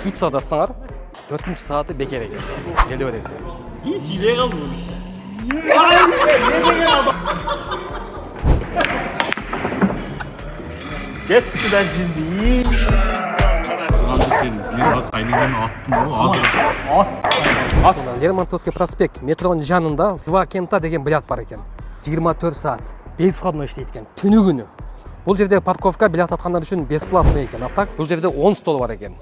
3 saat atсаңар, 4-cü saati bekar eкен. Gele berесің. İyi tileye kaldı bu işte. Geç sıkıdan cindi. Biraz aynıdan attım o az. Лермонтовский проспект метроның жанында Два Кента деген билет бар екен. 24 saat. Бесплатно иштейт екен. Түнү күнү. Бұл жерде парковка билет аткандар үчүн бесплатно екен. А так бұл жерде 10 стол бар екен.